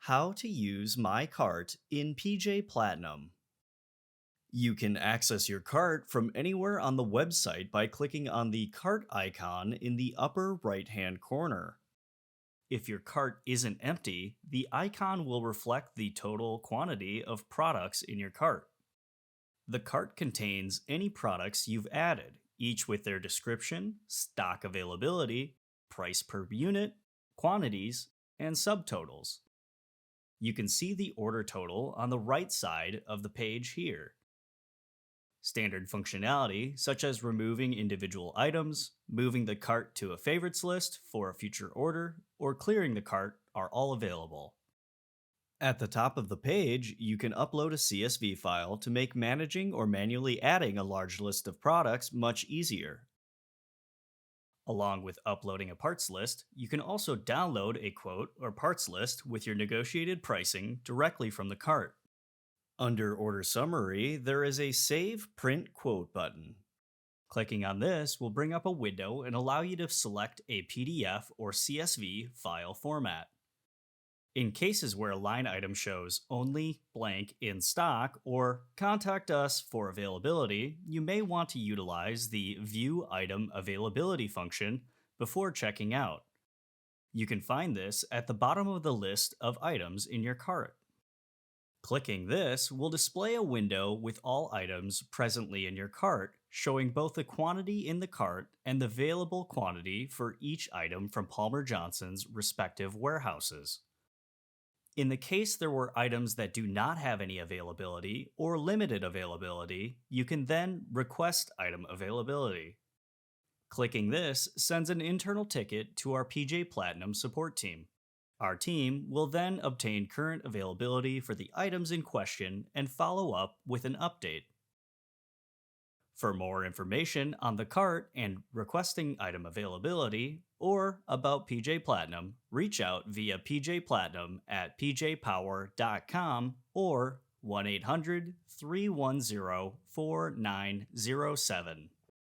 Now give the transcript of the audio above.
How to use My Cart in PJ Platinum. You can access your cart from anywhere on the website by clicking on the cart icon in the upper right hand corner. If your cart isn't empty, the icon will reflect the total quantity of products in your cart. The cart contains any products you've added, each with their description, stock availability, price per unit, quantities, and subtotals. You can see the order total on the right side of the page here. Standard functionality, such as removing individual items, moving the cart to a favorites list for a future order, or clearing the cart, are all available. At the top of the page, you can upload a CSV file to make managing or manually adding a large list of products much easier. Along with uploading a parts list, you can also download a quote or parts list with your negotiated pricing directly from the cart. Under Order Summary, there is a Save Print Quote button. Clicking on this will bring up a window and allow you to select a PDF or CSV file format. In cases where a line item shows only blank in stock or contact us for availability, you may want to utilize the View Item Availability function before checking out. You can find this at the bottom of the list of items in your cart. Clicking this will display a window with all items presently in your cart, showing both the quantity in the cart and the available quantity for each item from Palmer Johnson's respective warehouses. In the case there were items that do not have any availability or limited availability, you can then request item availability. Clicking this sends an internal ticket to our PJ Platinum support team. Our team will then obtain current availability for the items in question and follow up with an update. For more information on the cart and requesting item availability, or about PJ Platinum, reach out via PJ Platinum at pjpower.com or 1 800 310 4907.